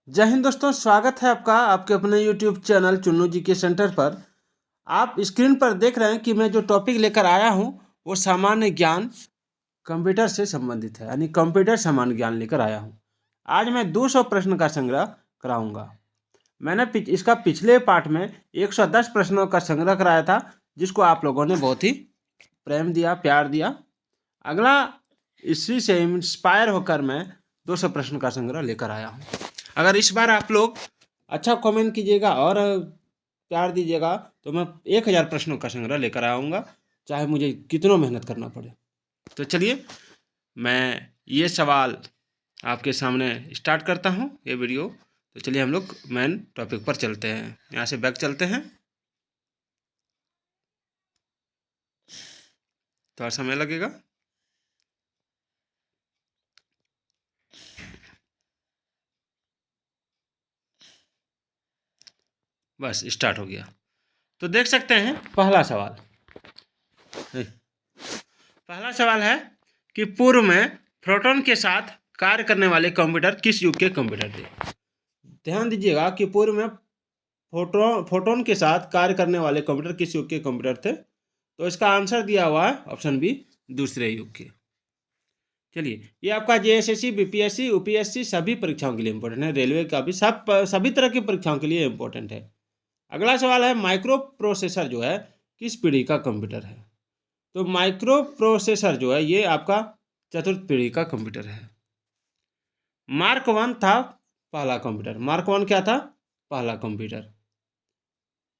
जय हिंद दोस्तों, स्वागत है आपका आपके अपने YouTube चैनल चुन्नू जी के सेंटर पर। आप स्क्रीन पर देख रहे हैं कि मैं जो टॉपिक लेकर आया हूं वो सामान्य ज्ञान कंप्यूटर से संबंधित है, यानी कंप्यूटर सामान्य ज्ञान लेकर आया हूं। आज मैं 200 प्रश्न का संग्रह कराऊंगा। मैंने इसका पिछले पार्ट में 110 प्रश्नों का संग्रह कराया था, जिसको आप लोगों ने बहुत ही प्रेम दिया, प्यार दिया। अगला इसी से इंस्पायर होकर मैं 200 प्रश्न का संग्रह लेकर आया हूँ। अगर इस बार आप लोग अच्छा कमेंट कीजिएगा और प्यार दीजिएगा तो मैं 1000 प्रश्नों का संग्रह लेकर आऊँगा, चाहे मुझे कितना मेहनत करना पड़े। तो चलिए मैं ये सवाल आपके सामने स्टार्ट करता हूँ ये वीडियो। तो चलिए हम लोग मेन टॉपिक पर चलते हैं। यहाँ से बैक चलते हैं, थोड़ा समय लगेगा। बस स्टार्ट हो गया। तो देख सकते हैं पहला सवाल है कि पूर्व में प्रोटॉन के साथ कार्य करने वाले कंप्यूटर किस युग के कंप्यूटर थे। ध्यान दीजिएगा कि पूर्व में फोटोन के साथ कार्य करने वाले कंप्यूटर किस युग के कंप्यूटर थे। तो इसका आंसर दिया हुआ है ऑप्शन बी, दूसरे युग के। चलिए, ये आपका जेएसएससी, बीपीएससी, यूपीएससी सभी परीक्षाओं के लिए इंपॉर्टेंट है। रेलवे का भी सभी तरह की परीक्षाओं के लिए इंपॉर्टेंट है। अगला सवाल है, माइक्रो प्रोसेसर जो है किस पीढ़ी का कंप्यूटर है। तो माइक्रो प्रोसेसर जो है ये आपका चतुर्थ पीढ़ी का कंप्यूटर है। मार्क वन था पहला कंप्यूटर। मार्क वन क्या था? पहला कंप्यूटर।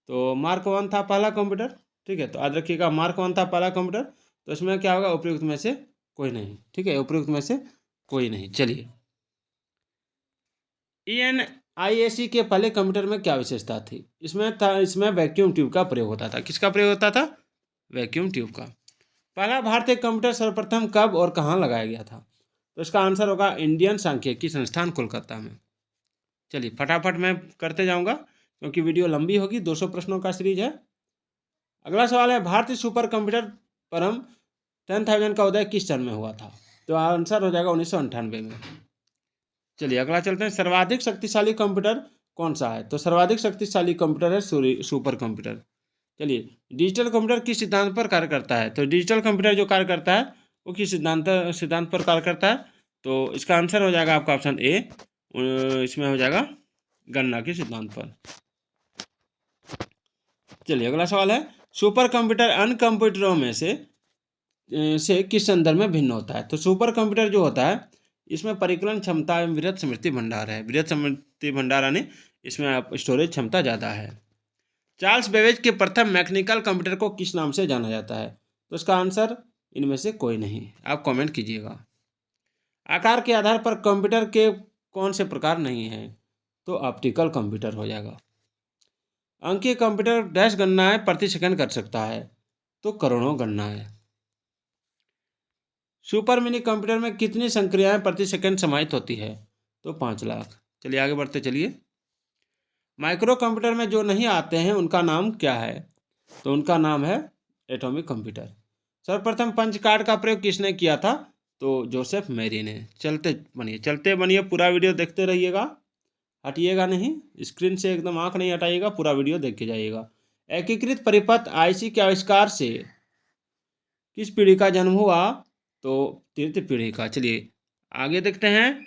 तो मार्क वन था पहला कंप्यूटर, ठीक है। तो याद रखिएगा, मार्क वन था पहला कंप्यूटर। तो इसमें क्या होगा? उपयुक्त में से कोई नहीं, ठीक है, उपयुक्त में से कोई नहीं। चलिए, ENIAC के पहले कंप्यूटर में क्या विशेषता थी? इसमें वैक्यूम ट्यूब का प्रयोग होता था। किसका प्रयोग होता था? वैक्यूम ट्यूब का। पहला भारतीय कंप्यूटर सर्वप्रथम कब और कहाँ लगाया गया था? तो इसका आंसर होगा इंडियन सांख्यिकी संस्थान कोलकाता में। चलिए फटाफट मैं करते जाऊंगा क्योंकि वीडियो लंबी होगी, 200 प्रश्नों का सीरीज है। अगला सवाल है, भारतीय सुपर कंप्यूटर परम 10,000 का उदय किस सन में हुआ था? तो आंसर हो जाएगा 1998 में। चलिए अगला चलते हैं, सर्वाधिक शक्तिशाली कंप्यूटर कौन सा है? तो सर्वाधिक शक्तिशाली कंप्यूटर है सुपर कंप्यूटर। चलिए, डिजिटल कंप्यूटर किस सिद्धांत पर कार्य करता है? तो डिजिटल कंप्यूटर जो कार्य करता है वो किस सिद्धांत पर कार्य करता है? तो इसका आंसर हो जाएगा आपका ऑप्शन ए, इसमें हो जाएगा गणना के सिद्धांत पर। चलिए अगला सवाल है, सुपर कंप्यूटर अन्य कंप्यूटरों में से किस संदर्भ में भिन्न होता है? तो सुपर कंप्यूटर जो होता है इसमें परिकलन क्षमता एवं वृहत स्मृति भंडार है। वृहत स्मृति भंडार यानी इसमें आप स्टोरेज क्षमता ज़्यादा है। चार्ल्स बेबेज के प्रथम मैकेनिकल कंप्यूटर को किस नाम से जाना जाता है? तो इसका आंसर इनमें से कोई नहीं, आप कमेंट कीजिएगा। आकार के आधार पर कंप्यूटर के कौन से प्रकार नहीं हैं? तो ऑप्टिकल कंप्यूटर हो जाएगा। अंकीय कंप्यूटर डैश गणनाएं प्रति सेकंड कर सकता है? तो करोड़ों गणनाएं। सुपर मिनी कंप्यूटर में कितनी संक्रियाएं प्रति सेकंड समाहित होती है? तो 5 लाख। चलिए आगे बढ़ते चलिए। माइक्रो कंप्यूटर में जो नहीं आते हैं उनका नाम क्या है? तो उनका नाम है एटॉमिक कंप्यूटर। सर्वप्रथम पंच कार्ड का प्रयोग किसने किया था? तो जोसेफ मैरी ने। चलते बनिए, पूरा वीडियो देखते रहिएगा, हटिएगा नहीं, स्क्रीन से एकदम आंख नहीं हटाइएगा, पूरा वीडियो देख के जाइएगा। एकीकृत परिपथ आईसी के आविष्कार से किस पीढ़ी का जन्म हुआ? तो तृतीय पीढ़ी का। चलिए आगे देखते हैं।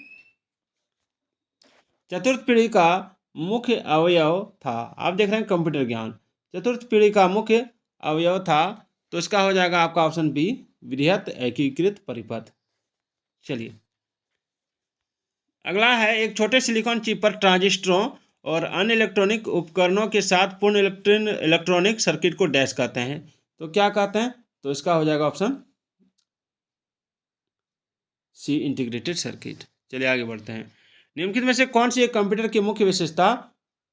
चतुर्थ पीढ़ी का मुख्य अवयव था, आप देख रहे हैं कंप्यूटर ज्ञान। चतुर्थ पीढ़ी का मुख्य अवयव था, तो इसका हो जाएगा आपका ऑप्शन बी, वृहत एकीकृत परिपथ। चलिए अगला है, एक छोटे सिलिकॉन चिप पर ट्रांजिस्टरों और अन्य इलेक्ट्रॉनिक उपकरणों के साथ पूर्ण इलेक्ट्रॉनिक सर्किट को डैश कहते हैं। तो क्या कहते हैं? तो इसका हो जाएगा ऑप्शन सी, इंटीग्रेटेड सर्किट। चलिए आगे बढ़ते हैं। निम्नलिखित में से कौन सी एक कंप्यूटर की मुख्य विशेषता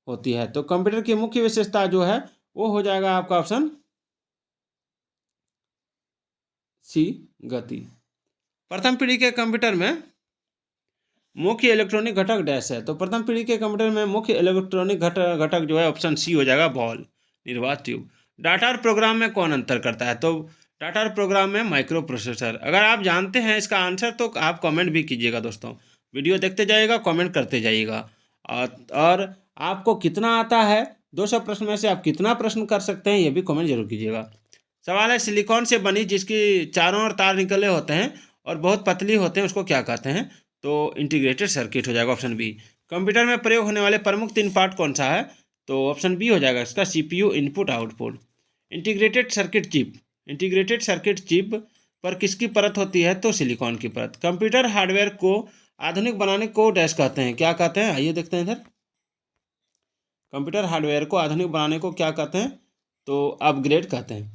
होती है? तो कंप्यूटर की मुख्य विशेषता जो है वो हो जाएगा आपका ऑप्शन सी, गति। प्रथम पीढ़ी के कंप्यूटर में मुख्य इलेक्ट्रॉनिक घटक डैश है। तो प्रथम पीढ़ी के कंप्यूटर में मुख्य इलेक्ट्रॉनिक घटक जो है ऑप्शन सी हो जाएगा, बॉल, निर्वात ट्यूब। डाटा और प्रोग्राम में कौन अंतर करता है? तो डाटा और प्रोग्राम में माइक्रो प्रोसेसर। अगर आप जानते हैं इसका आंसर तो आप कमेंट भी कीजिएगा दोस्तों, वीडियो देखते जाइएगा, कमेंट करते जाइएगा। और आपको कितना आता है, 200 प्रश्न में से आप कितना प्रश्न कर सकते हैं, ये भी कमेंट जरूर कीजिएगा। सवाल है, सिलिकॉन से बनी जिसकी चारों ओर तार निकले होते हैं और बहुत पतली होते हैं, उसको क्या कहते हैं? तो इंटीग्रेटेड सर्किट हो जाएगा ऑप्शन बी। कंप्यूटर में प्रयोग होने वाले प्रमुख 3 पार्ट कौन सा है? तो ऑप्शन बी हो जाएगा इसका, CPU, input output. Integrated circuit chip, integrated circuit chip पर किसकी परत होती है? तो सिलिकॉन की परत। कंप्यूटर हार्डवेयर को आधुनिक बनाने को डैश कहते हैं, क्या कहते हैं? आइए देखते हैं इधर। कंप्यूटर हार्डवेयर को आधुनिक बनाने को क्या कहते हैं? तो अपग्रेड कहते हैं।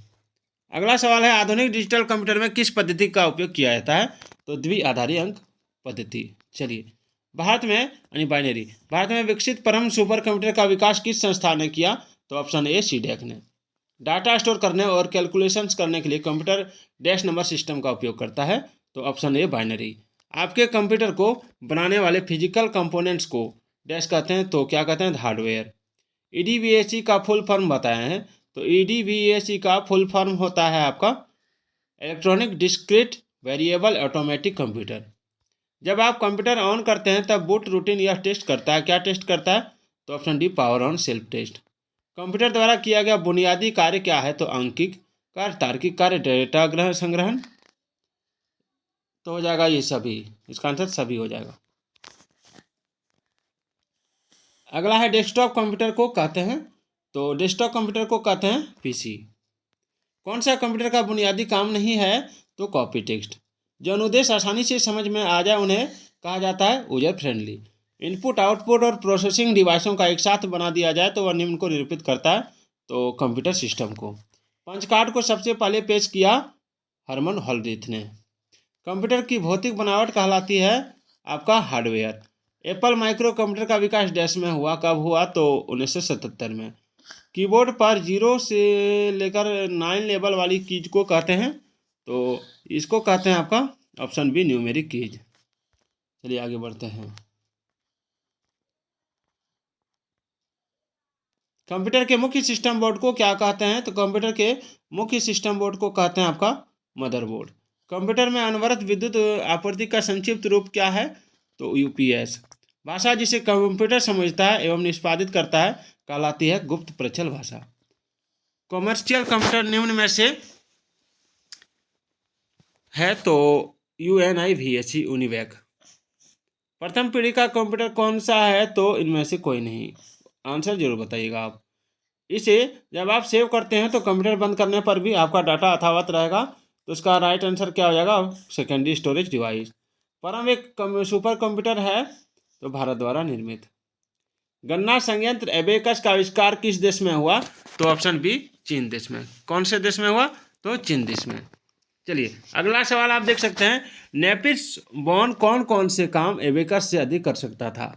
अगला सवाल है, आधुनिक डिजिटल कंप्यूटर में किस पद्धति का उपयोग किया जाता है? तो द्विआधारी अंक पद्धति। चलिए, भारत में यानी बाइनरी, भारत में विकसित परम सुपर कंप्यूटर का विकास किस संस्थान ने किया? तो ऑप्शन ए, सीडेक ने। डाटा स्टोर करने और कैलकुलेशंस करने के लिए कंप्यूटर डैश नंबर सिस्टम का उपयोग करता है, तो ऑप्शन ए, बाइनरी। आपके कंप्यूटर को बनाने वाले फिजिकल कंपोनेंट्स को डैश कहते हैं, तो क्या कहते हैं? हार्डवेयर। EDVAC का फुल फॉर्म बताए हैं, तो EDVAC का फुल फॉर्म होता है आपका electronic discrete variable automatic computer. जब आप कंप्यूटर ऑन करते हैं तब बूट रूटीन यह टेस्ट करता है, क्या टेस्ट करता है? तो option D, power on self test. Computer द्वारा किया गया बुनियादी कार्य क्या है? तो अंकिक कार्य, तार्किक कार्य, डेटा ग्रहण संग्रहण, तो हो जाएगा ये सभी, इसका आंसर सभी हो जाएगा। अगला है, डेस्कटॉप कंप्यूटर को कहते हैं, तो डेस्कटॉप कंप्यूटर को कहते हैं PC। कौन सा कंप्यूटर का बुनियादी काम नहीं है? तो कॉपी टेक्स्ट। जो अनुदेश आसानी से समझ में आ जाए उन्हें कहा जाता है यूजर फ्रेंडली। इनपुट आउटपुट और प्रोसेसिंग डिवाइसों का एक साथ बना दिया जाए तो वह निम्न को निरूपित करता है, तो कंप्यूटर सिस्टम को। पंच कार्ड को सबसे पहले पेश किया हरमन हॉलरीथ ने। कंप्यूटर की भौतिक बनावट कहलाती है आपका हार्डवेयर। एप्पल माइक्रो कंप्यूटर का विकास डैश में हुआ, कब हुआ? तो 1977 में। कीबोर्ड पर 0 से लेकर 9 लेवल वाली कीज को कहते हैं, तो इसको कहते हैं आपका ऑप्शन बी, न्यूमेरिक कीज। चलिए आगे बढ़ते हैं। कंप्यूटर के मुख्य सिस्टम बोर्ड को क्या कहते हैं? तो कंप्यूटर के मुख्य सिस्टम बोर्ड को कहते हैं आपका मदरबोर्ड। कंप्यूटर में अनवरत विद्युत आपूर्ति का संक्षिप्त रूप क्या है? तो UPS। भाषा जिसे कंप्यूटर समझता है एवं निष्पादित करता है कहलाती है गुप्त प्रचल भाषा। कॉमर्शियल कंप्यूटर निम्न में से है, तो UNIVAC, यूनिवैक। प्रथम पीढ़ी का कंप्यूटर कौन सा है? तो इनमें से कोई नहीं, आंसर जरूर बताइएगा आप। इसे जब आप सेव करते हैं तो कंप्यूटर बंद करने पर भी आपका डाटा यथावत रहेगा, तो इसका राइट आंसर क्या हो जाएगा? Secondary storage device. परम एक सुपर कंप्यूटर है, तो भारत द्वारा निर्मित। गणना संयंत्र एबेकस का आविष्कार किस देश में हुआ? तो ऑप्शन बी, चीन देश में। कौन से देश में हुआ? तो चीन देश में। चलिए अगला सवाल आप देख सकते हैं, नेपिस बॉन कौन कौन से काम एबेकस से अधिक कर सकता था?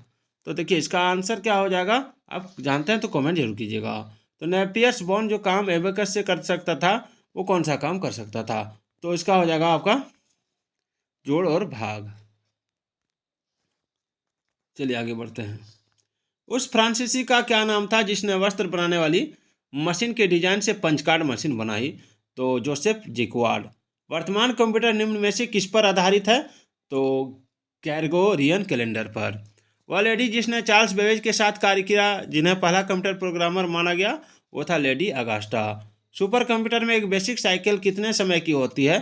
तो देखिए इसका आंसर क्या हो जाएगा, आप जानते हैं तो कमेंट जरूर कीजिएगा। तो नेपियर्स बॉन जो काम एबेकस से कर सकता था वो कौन सा काम कर सकता था? तो इसका हो जाएगा आपका जोड़ और भाग। चलिए आगे बढ़ते हैं। उस फ्रांसीसी का क्या नाम था जिसने वस्त्र बनाने वाली मशीन के डिजाइन से पंचकार्ड मशीन बनाई? तो जोसेफ जैकवार्ड। वर्तमान कंप्यूटर निम्न में से किस पर आधारित है? तो ग्रेगोरियन कैलेंडर पर। वह लेडी जिसने चार्ल्स बेबेज के साथ कार्य किया, जिन्हें पहला कंप्यूटर प्रोग्रामर माना गया, वो था लेडी अगास्टा। सुपर कंप्यूटर में एक बेसिक साइकिल कितने समय की होती है?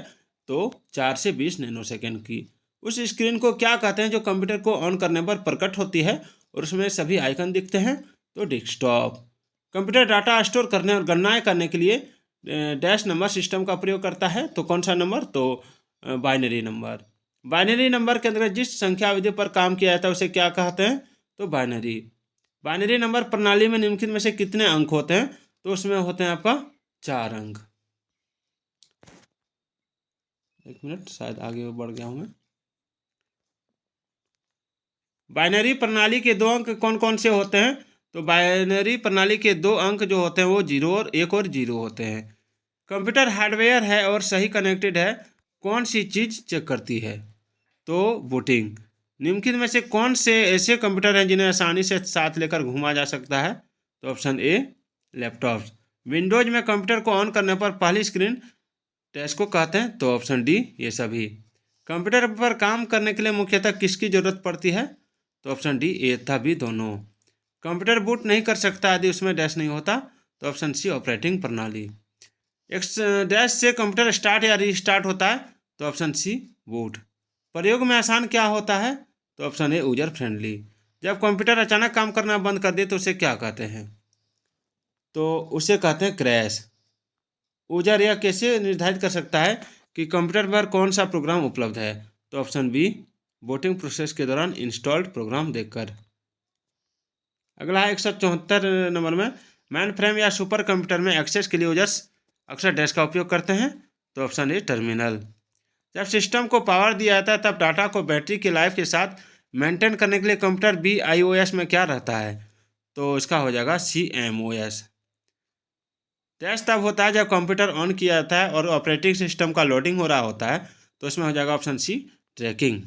तो 4 से 20 नैनोसेकंड की। उस स्क्रीन को क्या कहते हैं जो कंप्यूटर को ऑन करने पर प्रकट होती है और उसमें सभी आइकन दिखते हैं? तो डेस्कटॉप। कंप्यूटर डाटा स्टोर करने और गणनाएं करने के लिए डैश नंबर सिस्टम का प्रयोग करता है, तो कौन सा नंबर? तो बाइनरी नंबर। बाइनरी नंबर के अंतर्गत जिस संख्या विधि पर काम किया जाता है उसे क्या कहते हैं? तो बाइनरी। बाइनरी नंबर प्रणाली में निम्नलिखित में से कितने अंक होते हैं? तो उसमें होते हैं आपका 4 अंक। एक मिनट, शायद आगे बढ़ गया हूं मैं। बाइनरी प्रणाली के 2 अंक कौन कौन से होते हैं? तो बाइनरी प्रणाली के 2 अंक जो होते हैं वो 0 और 1 और 0 होते हैं। कंप्यूटर हार्डवेयर है और सही कनेक्टेड है, कौन सी चीज़ चेक करती है? तो बूटिंग। निम्नलिखित में से कौन से ऐसे कंप्यूटर हैं जिन्हें आसानी से साथ लेकर घूमा जा सकता है? तो ऑप्शन ए, लैपटॉप। विंडोज में कंप्यूटर को ऑन करने पर पहली स्क्रीन टच को कहते हैं, तो ऑप्शन डी, ये सभी। कंप्यूटर पर काम करने के लिए मुख्यतः किसकी ज़रूरत पड़ती है? तो ऑप्शन डी ए तथा बी दोनों। कंप्यूटर बूट नहीं कर सकता यदि उसमें डैश नहीं होता, तो ऑप्शन सी ऑपरेटिंग प्रणाली। एक्स डैश से कंप्यूटर स्टार्ट या रीस्टार्ट होता है, तो ऑप्शन सी बूट। प्रयोग में आसान क्या होता है, तो ऑप्शन ए यूजर फ्रेंडली। जब कंप्यूटर अचानक काम करना बंद कर दे तो उसे क्या कहते हैं, तो उसे कहते हैं क्रैश। यूजर यह कैसे निर्धारित कर सकता है कि कंप्यूटर पर कौन सा प्रोग्राम उपलब्ध है, तो ऑप्शन बी बूटिंग प्रोसेस के दौरान इंस्टॉल्ड प्रोग्राम देखकर। अगला है 174 नंबर में, मेन फ्रेम या सुपर कंप्यूटर में एक्सेस के लिए यूजर्स अक्सर डैश का उपयोग करते हैं, तो ऑप्शन ए टर्मिनल। जब सिस्टम को पावर दिया जाता है तब डाटा को बैटरी की लाइफ के साथ मेंटेन करने के लिए कंप्यूटर BIOS में क्या रहता है, तो इसका हो जाएगा CMOS। डैश तब होता है जब कंप्यूटर ऑन किया जाता है और ऑपरेटिंग सिस्टम का लोडिंग हो रहा होता है, तो इसमें हो जाएगा option C tracking.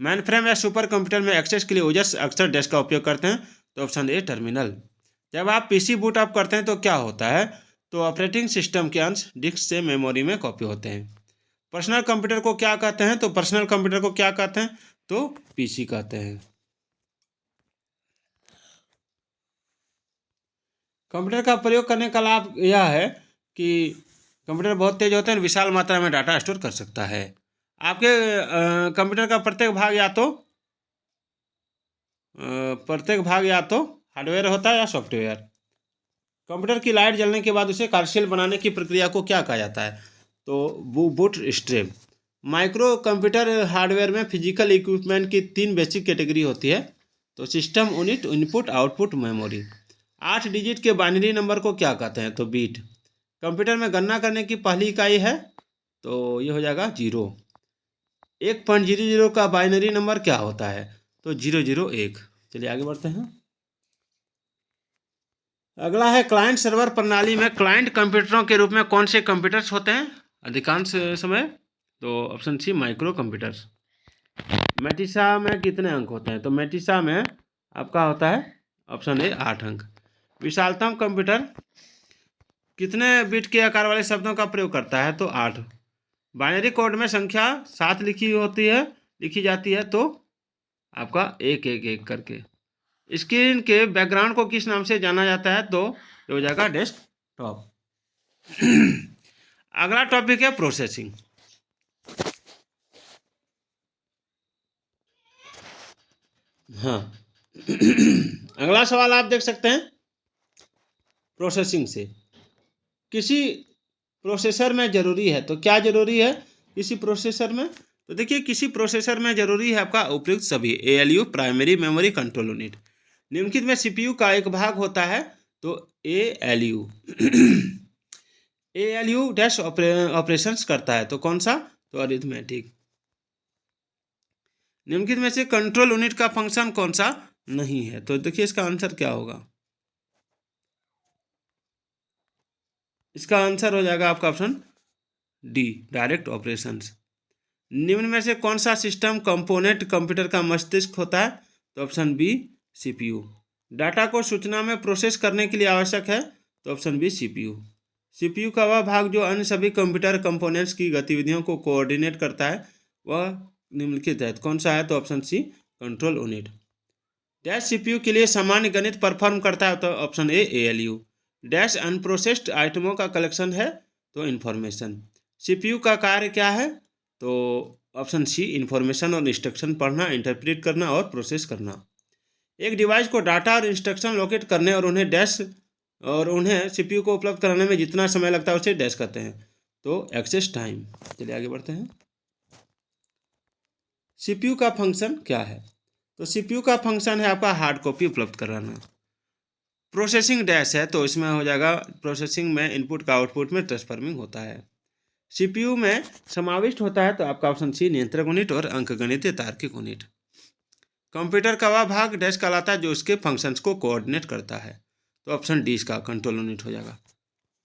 Mainframe या सुपर कंप्यूटर में एक्सेस के लिए यूजर्स अक्सर डैश का उपयोग करते हैं, तो ऑप्शन ए टर्मिनल। जब आप PC बूट अप करते हैं तो क्या होता है, तो ऑपरेटिंग सिस्टम के अंश डिस्क से मेमोरी में कॉपी होते हैं। पर्सनल कंप्यूटर को क्या कहते हैं, तो पर्सनल कंप्यूटर को क्या कहते हैं, तो PC कहते हैं। कंप्यूटर का प्रयोग करने का लाभ यह है कि कंप्यूटर बहुत तेज होते हैं, विशाल मात्रा में डाटा स्टोर कर सकता है। आपके कंप्यूटर का प्रत्येक भाग या तो हार्डवेयर होता है या सॉफ्टवेयर। कंप्यूटर की लाइट जलने के बाद उसे कार्यशील बनाने की प्रक्रिया को क्या कहा जाता है, तो boot strap. Micro computer hardware में फिजिकल इक्विपमेंट की 3 बेसिक कैटेगरी होती है, तो system unit, input, output, memory. 8 digit के बाइनरी नंबर को क्या कहते हैं, तो बीट। कंप्यूटर में गणना करने की पहली इकाई है, तो ये हो जाएगा 0। 1.00 का बाइनरी नंबर क्या होता है, तो 001। चलिए आगे बढ़ते हैं। अगला है क्लाइंट सर्वर प्रणाली में क्लाइंट कंप्यूटरों के रूप में कौन से कंप्यूटर्स होते हैं अधिकांश समय, तो ऑप्शन सी माइक्रो कंप्यूटर्स। मेटिसा में कितने अंक होते हैं, तो मेटिसा में आपका होता है ऑप्शन ए 8 अंक। विशालतम कंप्यूटर कितने बिट के आकार वाले शब्दों का प्रयोग करता है, तो 8। बाइनरी कोड में संख्या 7 लिखी जाती है, तो आपका 111 करके। स्क्रीन के बैकग्राउंड को किस नाम से जाना जाता है, तो ये हो जाएगा डेस्कटॉप। अगला टॉपिक है प्रोसेसिंग। हाँ अगला सवाल आप देख सकते हैं, प्रोसेसिंग से किसी प्रोसेसर में जरूरी है, तो क्या जरूरी है किसी प्रोसेसर में, तो देखिए किसी प्रोसेसर में जरूरी है आपका उपयुक्त सभी ALU, primary memory control unit. निम्नलिखित में CPU का एक भाग होता है, तो ALU। ALU डैश ऑपरेशंस करता है, तो कौन सा, तो अरिथमेटिक। निम्नलिखित में से कंट्रोल यूनिट का फंक्शन कौन सा नहीं है, तो देखिए इसका आंसर क्या होगा, इसका आंसर हो जाएगा आपका ऑप्शन डी डायरेक्ट ऑपरेशंस। निम्न में से कौन सा सिस्टम कंपोनेंट कंप्यूटर का मस्तिष्क होता है, तो ऑप्शन बी CPU। डाटा को सूचना में प्रोसेस करने के लिए आवश्यक है, तो ऑप्शन बी CPU। CPU का वह भाग जो अन्य सभी कंप्यूटर कंपोनेंट्स की गतिविधियों को कोऑर्डिनेट करता है, वह निम्नलिखित है, कौन सा है, तो option C control unit. Dash CPU के लिए सामान्य गणित परफॉर्म करता है, तो option A ALU। Dash unprocessed आइटमों का कलेक्शन है, तो इन्फॉर्मेशन। CPU का कार्य क्या है, तो ऑप्शन सी इन्फॉर्मेशन और इंस्ट्रक्शन पढ़ना, इंटरप्रेट करना और प्रोसेस करना। एक डिवाइस को डाटा और इंस्ट्रक्शन लोकेट करने और उन्हें CPU को उपलब्ध कराने में जितना समय लगता है उसे डैश कहते हैं, तो एक्सेस टाइम। चलिए आगे बढ़ते हैं। CPU का फंक्शन क्या है, तो CPU का फंक्शन है आपका हार्ड कॉपी उपलब्ध कराना। प्रोसेसिंग डैश है, तो इसमें हो जाएगा प्रोसेसिंग में इनपुट का आउटपुट में ट्रांसफॉर्मिंग होता है। CPU में समाविष्ट होता है, तो आपका ऑप्शन सी नियंत्रक यूनिट और अंकगणितीय तार्किक यूनिट। कंप्यूटर का वह भाग डैश कहलाता है जो उसके फंक्शंस को कोऑर्डिनेट करता है, तो ऑप्शन डी इसका कंट्रोल यूनिट हो जाएगा।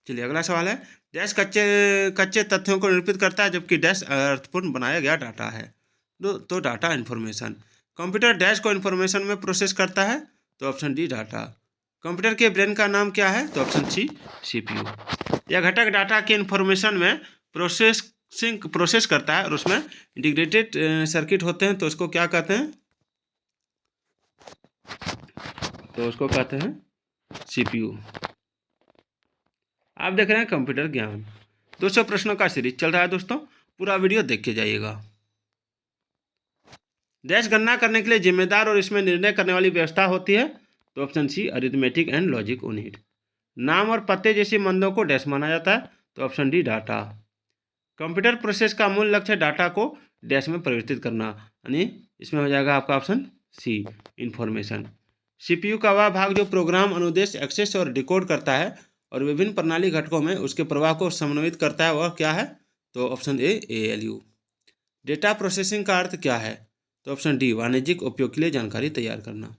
चलिए अगला सवाल है, डैश कच्चे तथ्यों को निरूपित करता है जबकि डैश अर्थपूर्ण बनाया गया डाटा है, तो डाटा इन्फॉर्मेशन। कंप्यूटर डैश को इन्फॉर्मेशन में प्रोसेस करता है, तो ऑप्शन डी डाटा। कंप्यूटर के ब्रेन का नाम क्या है, तो ऑप्शन सी CPU। यह घटक डाटा के इन्फॉर्मेशन में प्रोसेस करता है और उसमें इंटीग्रेटेड सर्किट होते हैं, तो उसको क्या कहते हैं, तो उसको कहते हैं CPU। आप देख रहे हैं कंप्यूटर ज्ञान। 200 प्रश्नों का सीरीज चल रहा है दोस्तों, पूरा वीडियो देख के जाइएगा। डैश गणना करने के लिए जिम्मेदार और इसमें निर्णय करने वाली व्यवस्था होती है, तो option C arithmetic and logic unit. नाम और पते जैसे मंदों को डैश माना जाता है, तो option D data. Computer process का मूल लक्ष्य डाटा को डैश में परिवर्तित करना, यानी इसमें हो जाएगा आपका ऑप्शन सी इंफॉर्मेशन। CPU का वह भाग जो प्रोग्राम, अनुदेश, एक्सेस और डिकोड करता है और विभिन्न प्रणाली घटकों में उसके प्रवाह को समन्वित करता है, वह क्या है, तो option A ALU। Data processing का अर्थ क्या है, तो ऑप्शन डी वाणिज्यिक उपयोग के लिए जानकारी तैयार करना।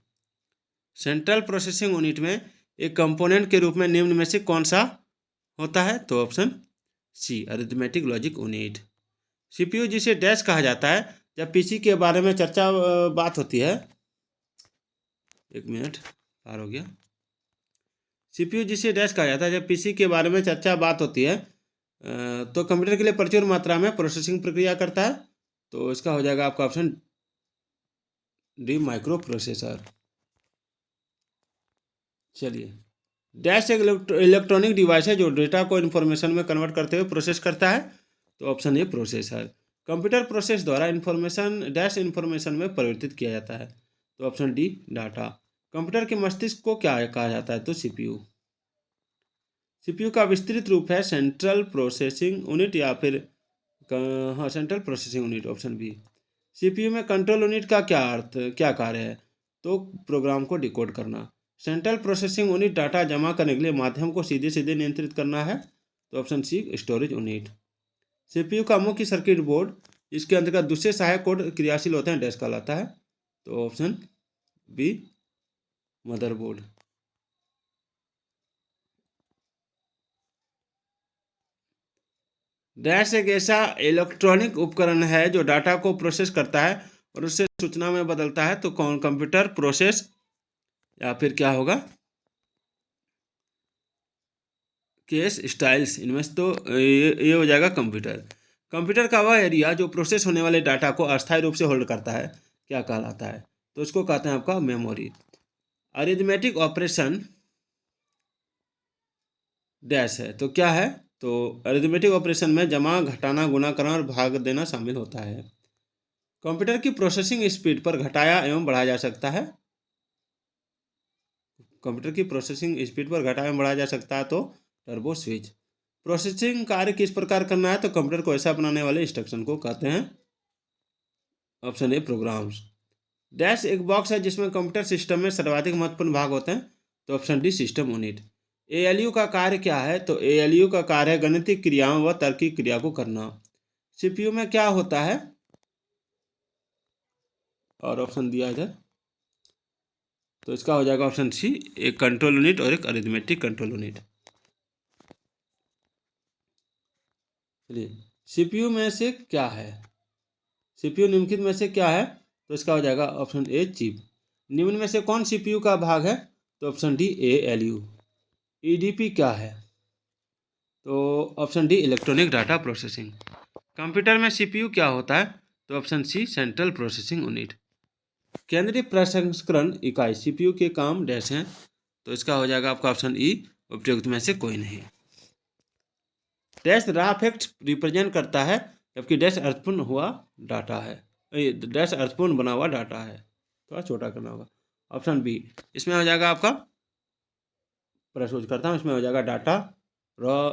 सेंट्रल प्रोसेसिंग यूनिट में एक कंपोनेंट के रूप में निम्न में से कौन सा होता है, तो option C arithmetic logic unit. CPU जिसे डैश कहा जाता है जब PC के बारे में चर्चा बात होती है, एक मिनट पार हो गया। CPU जिसे डैश कहा जाता है जब PC के बारे में चर्चा बात होती है, तो कंप्यूटर के लिए प्रचुर मात्रा में प्रोसेसिंग प्रक्रिया करता है, तो इसका हो जाएगा आपका ऑप्शन डी माइक्रो प्रोसेसर। चलिए, डैश एक इलेक्ट्रॉनिक डिवाइस है जो डेटा को इन्फॉर्मेशन में कन्वर्ट करते हुए प्रोसेस करता है, तो ऑप्शन ए प्रोसेसर। कंप्यूटर प्रोसेस द्वारा इन्फॉर्मेशन डैश इन्फॉर्मेशन में परिवर्तित किया जाता है, तो ऑप्शन डी डाटा। कंप्यूटर के मस्तिष्क को क्या कहा जाता है, तो CPU। CPU का विस्तृत रूप है सेंट्रल प्रोसेसिंग यूनिट या फिर हाँ central processing unit, option B. CPU में कंट्रोल यूनिट का क्या कार्य है, तो प्रोग्राम को डिकोड करना। सेंट्रल प्रोसेसिंग यूनिट डाटा जमा करने के लिए माध्यम को सीधे सीधे नियंत्रित करना है, तो option C storage unit. CPU का मुख्य सर्किट बोर्ड इसके अंतर्गत दूसरे सहायक कोड क्रियाशील होते हैं, डैश कहलाता है, तो ऑप्शन बी मदरबोर्ड। डैश एक ऐसा इलेक्ट्रॉनिक उपकरण है जो डाटा को प्रोसेस करता है और उससे सूचना में बदलता है, तो कौन कंप्यूटर प्रोसेस या फिर क्या होगा केस स्टाइल्स, इनमें से तो ये हो जाएगा कंप्यूटर। कंप्यूटर का वह एरिया जो प्रोसेस होने वाले डाटा को अस्थायी रूप से होल्ड करता है, क्या कहलाता है, तो उसको कहते हैं आपका मेमोरी। अरिथमेटिक ऑपरेशन डैश है, तो क्या है, तो अरिथमेटिक ऑपरेशन में जमा, घटाना, गुणा करना और भाग देना शामिल होता है। कंप्यूटर की प्रोसेसिंग स्पीड पर घटाया एवं बढ़ाया जा सकता है, कंप्यूटर की प्रोसेसिंग स्पीड पर घटाया एवं बढ़ाया जा सकता है, तो टर्बो स्विच। प्रोसेसिंग कार्य किस प्रकार करना है, तो कंप्यूटर को ऐसा बनाने वाले इंस्ट्रक्शन को कहते हैं, ऑप्शन ए प्रोग्राम्स। डैश एक बॉक्स है जिसमें कंप्यूटर सिस्टम में सर्वाधिक महत्वपूर्ण भाग होते हैं, तो option D system unit. ALU का कार्य क्या है, तो ALU का कार्य है गणितिक क्रियाओं व तार्किक क्रिया को करना। CPU में क्या होता है, और ऑप्शन दिया इधर, तो इसका हो जाएगा ऑप्शन सी एक कंट्रोल यूनिट और एक अरिथमेटिक कंट्रोल यूनिट। चलिए, CPU में से क्या है, CPU निम्नलिखित में से क्या है, तो इसका हो जाएगा ऑप्शन ए चिप। निम्न में से कौन CPU का भाग है, तो ऑप्शन डी ALU। EDP क्या है, तो option D electronic data processing. Computer में CPU क्या होता है, तो option C central processing unit. केंद्रीय प्रसंस्करण इकाई CPU के काम डैश हैं, तो इसका हो जाएगा आपका ऑप्शन ई उपयुक्त में से कोई नहीं। डैश रॉ फैक्ट रिप्रेजेंट करता है जबकि डैश अर्थपूर्ण हुआ डाटा है, डैश अर्थपूर्ण बना हुआ डाटा है, थोड़ा छोटा करना होगा, ऑप्शन बी। इसमें हो जाएगा आपका प्रस्तुत करता हूँ, इसमें हो जाएगा डाटा रॉ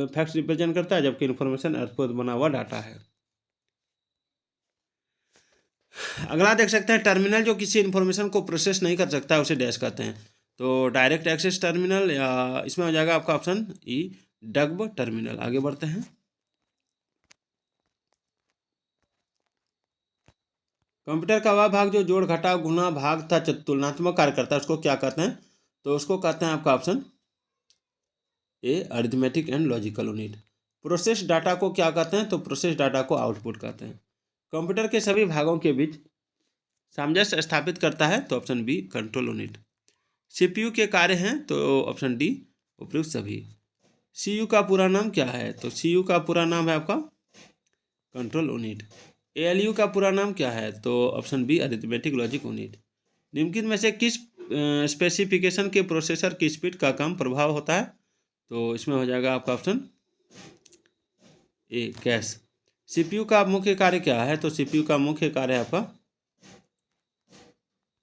फैक्ट्स रिप्रेजेंट करता है जबकि इन्फॉर्मेशन अर्थपूर्ण बना हुआ डाटा है। अगला देख सकते हैं, टर्मिनल जो किसी इन्फॉर्मेशन को प्रोसेस नहीं कर सकता उसे डैश कहते हैं, तो डायरेक्ट एक्सेस टर्मिनल, या इसमें हो जाएगा आपका ऑप्शन ई डग्ब टर्मिनल। आगे बढ़ते हैं। कंप्यूटर का वह भाग जो जोड़, घटा, गुणा, भाग तथा तुलनात्मक कार्य करता है उसको क्या कहते हैं, तो उसको कहते हैं आपका option A arithmetic and logical unit. Process data को क्या कहते हैं, तो प्रोसेस डाटा को आउटपुट कहते हैं। कंप्यूटर के सभी भागों के बीच सामंजस्य स्थापित करता है, तो option B control unit. CPU के कार्य हैं, तो ऑप्शन डी उपयुक्त सभी। CU का पूरा नाम क्या है, तो CU का पूरा नाम है आपका कंट्रोल यूनिट। ALU का पूरा नाम क्या है, तो option B arithmetic logic unit. निम्नलिखित में से किस स्पेसिफिकेशन के प्रोसेसर की स्पीड का कम प्रभाव होता है, तो इसमें हो जाएगा आपका ऑप्शन ए कैश। सीपीयू का मुख्य कार्य क्या है, तो सीपीयू का मुख्य कार्य है आपका,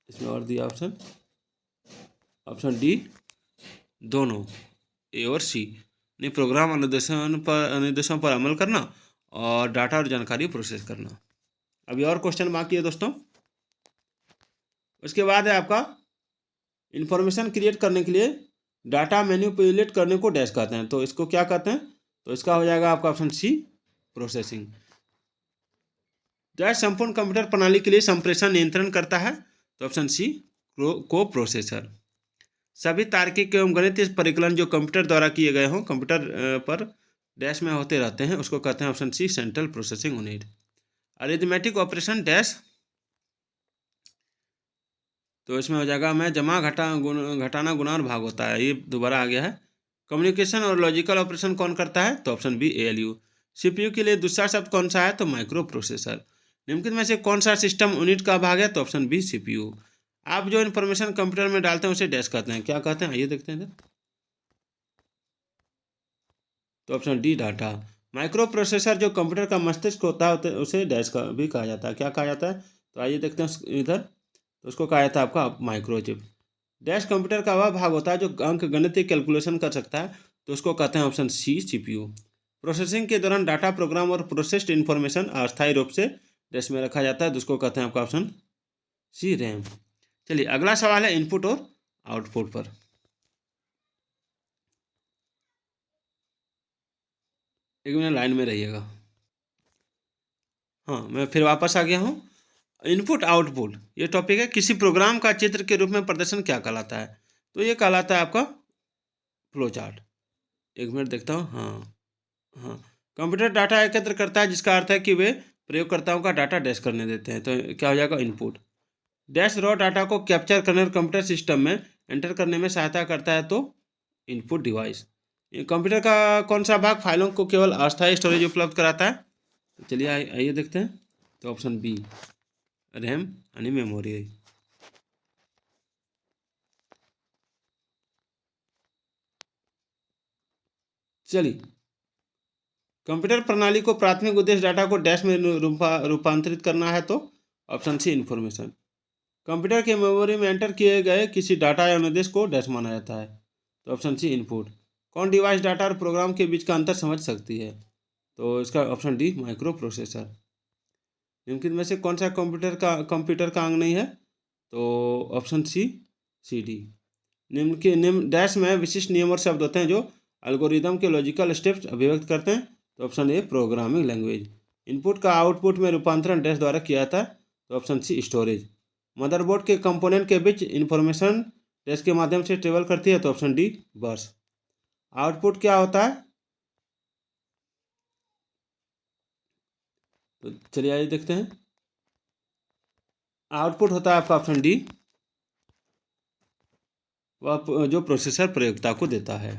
इसमें और दिया ऑप्शन डी दोनों, ए और सी, यानी प्रोग्राम अनुदेशों पर अमल करना और डाटा और जानकारी प्रोसेस करना। अभी और क्वेश्चन बाकी है दोस्तों। उसके बाद है आपका इंफॉर्मेशन क्रिएट करने के लिए डाटा मैनिपुलेट करने को डैश कहते हैं, तो इसको क्या कहते हैं, तो इसका हो जाएगा आपका ऑप्शन सी प्रोसेसिंग। डैश संपूर्ण कंप्यूटर प्रणाली के लिए संप्रेषण नियंत्रण करता है, तो ऑप्शन सी को प्रोसेसर। सभी तार्किक एवं गणितीय परिकलन जो कंप्यूटर द्वारा किए गए हों कंप्यूटर पर डैश में होते रहते हैं, उसको कहते हैं option C central processing unit. Arithmetic operation dash, तो इसमें हो जाएगा मैं जमा घटाना गुणा और भाग होता है, ये दोबारा आ गया है। कम्युनिकेशन और लॉजिकल ऑपरेशन कौन करता है, तो ऑप्शन बी एएलयू। सीपीयू के लिए दूसरा शब्द कौन सा है, तो माइक्रो प्रोसेसर। निम्नलिखित में से कौन सा सिस्टम यूनिट का भाग है, तो ऑप्शन बी सीपीयू। आप जो इन्फॉर्मेशन कंप्यूटर में डालते हैं उसे डैश कहते हैं, क्या कहते हैं आइए देखते हैं, तो option D data. Micro processor जो कंप्यूटर का मस्तिष्क होता है उसे डैश का भी कहा जाता है, क्या कहा जाता है, तो आइए देखते हैं इधर, तो उसको कहा जाता है आपका माइक्रोचिप। डैश कंप्यूटर का वह भाग होता है जो अंक गणितीय कैलकुलेशन कर सकता है, तो उसको कहते हैं ऑप्शन सी सीपीयू। प्रोसेसिंग के दौरान डाटा प्रोग्राम और प्रोसेस्ड इन्फॉर्मेशन अस्थायी रूप से डैश में रखा जाता है, तो उसको कहते हैं आपका ऑप्शन सी रैम। चलिए अगला सवाल है इनपुट और आउटपुट पर। एक मिनट लाइन में रहिएगा। हाँ मैं फिर वापस आ गया हूँ। इनपुट आउटपुट ये टॉपिक है, किसी प्रोग्राम का चित्र के रूप में प्रदर्शन क्या कहलाता है, तो ये कहलाता है आपका फ्लो चार्ट। एक मिनट देखता हूँ, हाँ हाँ। कंप्यूटर डाटा एकत्र करता है जिसका अर्थ है कि वे प्रयोगकर्ताओं का डाटा डैश करने देते हैं, तो क्या हो जाएगा इनपुट। डैश रॉ डाटा को कैप्चर करने और कंप्यूटर सिस्टम में एंटर करने में सहायता करता है, तो इनपुट डिवाइस। कंप्यूटर का कौन सा भाग फाइलों को केवल अस्थायी स्टोरेज उपलब्ध कराता है, तो चलिए आइए देखते हैं, तो ऑप्शन बी रैम यानी मेमोरी। चलिए कंप्यूटर प्रणाली को प्राथमिक उद्देश्य डाटा को डैश में रूपांतरित करना है, तो ऑप्शन सी इन्फॉर्मेशन। कंप्यूटर के मेमोरी में एंटर किए गए किसी डाटा या निर्देश को डैश माना जाता है, तो ऑप्शन सी इनपुट। कौन डिवाइस डाटा और प्रोग्राम के बीच का अंतर समझ सकती है, तो इसका ऑप्शन डी माइक्रो प्रोसेसर। निम्नलिखित में से कौन सा कंप्यूटर का अंग नहीं है, तो ऑप्शन सी डी। निम्न डैश में विशिष्ट नियम और शब्द होते हैं जो एल्गोरिदम के लॉजिकल स्टेप्स अभिव्यक्त करते हैं, तो ऑप्शन ए प्रोग्रामिंग लैंग्वेज। इनपुट का आउटपुट में रूपांतरण डैश द्वारा किया जाता है, तो ऑप्शन सी स्टोरेज। मदरबोर्ड के कंपोनेंट के बीच इंफॉर्मेशन डैश के माध्यम से ट्रेवल करती है, तो ऑप्शन डी बस। आउटपुट क्या होता है, तो चलिए आइए देखते हैं। आउटपुट होता है आपका ऑप्शन डी, वह जो प्रोसेसर प्रयोक्ता को देता है।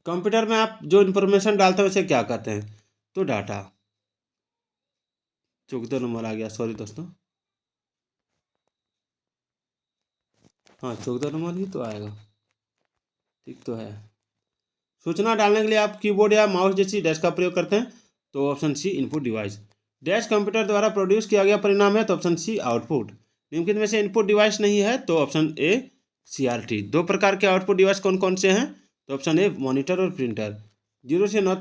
कंप्यूटर में आप जो इन्फॉर्मेशन डालते हैं उसे क्या कहते हैं, तो डाटा। 14 नंबर आ गया, सॉरी दोस्तों, हाँ 14 नंबर ही तो आएगा, ठीक तो है। सूचना डालने के लिए आप कीबोर्ड या माउस जैसी डैश का प्रयोग करते हैं, तो option C input device. Dash computer द्वारा प्रोड्यूस किया गया परिणाम है, तो ऑप्शन सी आउटपुट। निम्नलिखित में से इनपुट डिवाइस नहीं है, तो ऑप्शन ए सीआरटी। दो प्रकार के आउटपुट डिवाइस कौन कौन से हैं, तो ऑप्शन ए मॉनिटर और प्रिंटर। 0 से 9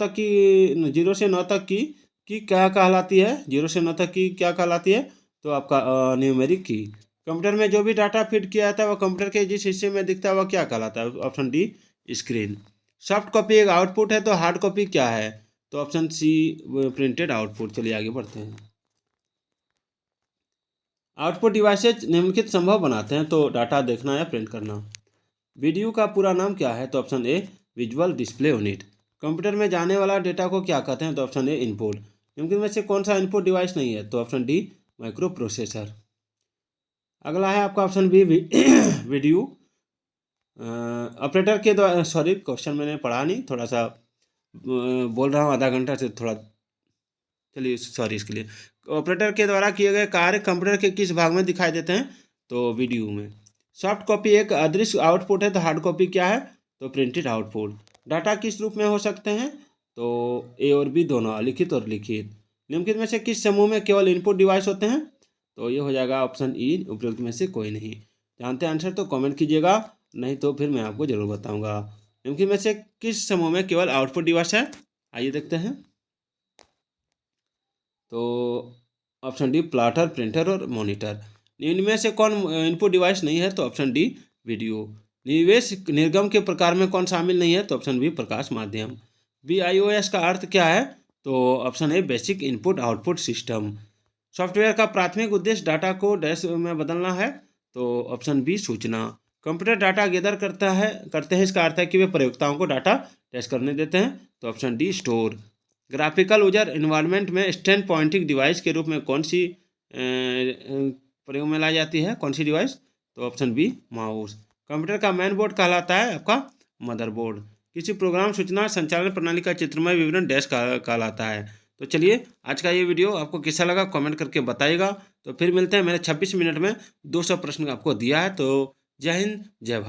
तक की क्या कहलाती है, 0 से 9 तक की क्या कहलाती है, तो आपका न्यूमेरिक की। कंप्यूटर में जो भी डाटा फीड किया जाता है वह कंप्यूटर के जिस हिस्से में दिखता है वह क्या कहलाता है, option D screen. Soft copy एक आउटपुट है, तो हार्ड कॉपी क्या है, तो ऑप्शन सी प्रिंटेड आउटपुट। चलिए आगे बढ़ते हैं। आउटपुट डिवाइसेज निम्नलिखित संभव बनाते हैं, तो डाटा देखना या प्रिंट करना। वीडियो का पूरा नाम क्या है, तो ऑप्शन ए विजुअल डिस्प्ले यूनिट। कंप्यूटर में जाने वाला डेटा को क्या कहते हैं, तो ऑप्शन ए इनपुट। निम्नलिखित में से कौन सा इनपुट डिवाइस नहीं है, तो ऑप्शन डी माइक्रो प्रोसेसर। अगला है आपका ऑप्शन बी वीडियो ऑपरेटर के द्वारा, सॉरी क्वेश्चन मैंने पढ़ा नहीं, थोड़ा सा बोल रहा हूँ आधा घंटा से थोड़ा, चलिए सॉरी इसके लिए। ऑपरेटर के द्वारा किए गए कार्य कंप्यूटर के किस भाग में दिखाई देते हैं, तो वीडियो में। सॉफ्ट कॉपी एक अदृश्य आउटपुट है, तो हार्ड कॉपी क्या है, तो प्रिंटेड आउटपुट। डाटा किस रूप में हो सकते हैं, तो ए और बी दोनों, लिखित और लिखित। निम्नलिखित में से किस समूह में केवल इनपुट डिवाइस होते हैं, तो ये हो जाएगा ऑप्शन ई, उपरोक्त में से कोई नहीं। जानते हैं आंसर तो कमेंट कीजिएगा, नहीं तो फिर मैं आपको जरूर बताऊंगा। निम्नलिखित में से किस समूह में केवल आउटपुट डिवाइस है, आइए देखते हैं। तो ऑप्शन डी प्लॉटर, प्रिंटर और मॉनिटर। इनमें से कौन इनपुट डिवाइस नहीं है, तो ऑप्शन डी वीडियो। निवेश निर्गम के प्रकार में कौन शामिल नहीं है, तो ऑप्शन बी प्रकाश माध्यम। BIOS का अर्थ क्या है, तो ऑप्शन ए basic input output system. Software का प्राथमिक उद्देश्य डाटा को डैश में बदलना है, तो ऑप्शन बी सूचना। कंप्यूटर डाटा गैदर करते हैं, इसका अर्थ है कि वे प्रयोक्ताओं को डाटा डैश करने देते हैं, तो option D store. Graphical user environment में स्टैंड पॉइंटिंग डिवाइस के रूप में कौन सी प्रयोग में लाई जाती है, कौन सी डिवाइस, तो ऑप्शन बी माउस। कंप्यूटर का मेन बोर्ड कहलाता है आपका मदरबोर्ड। किसी प्रोग्राम सूचना संचालन प्रणाली का चित्रमय विवरण डैश कहलाता है। तो चलिए आज का ये वीडियो आपको कैसा लगा कमेंट करके बताइएगा। तो फिर मिलते हैं, मैंने 26 मिनट में 200 प्रश्न आपको दिया है। तो जय हिंद, जय भारत।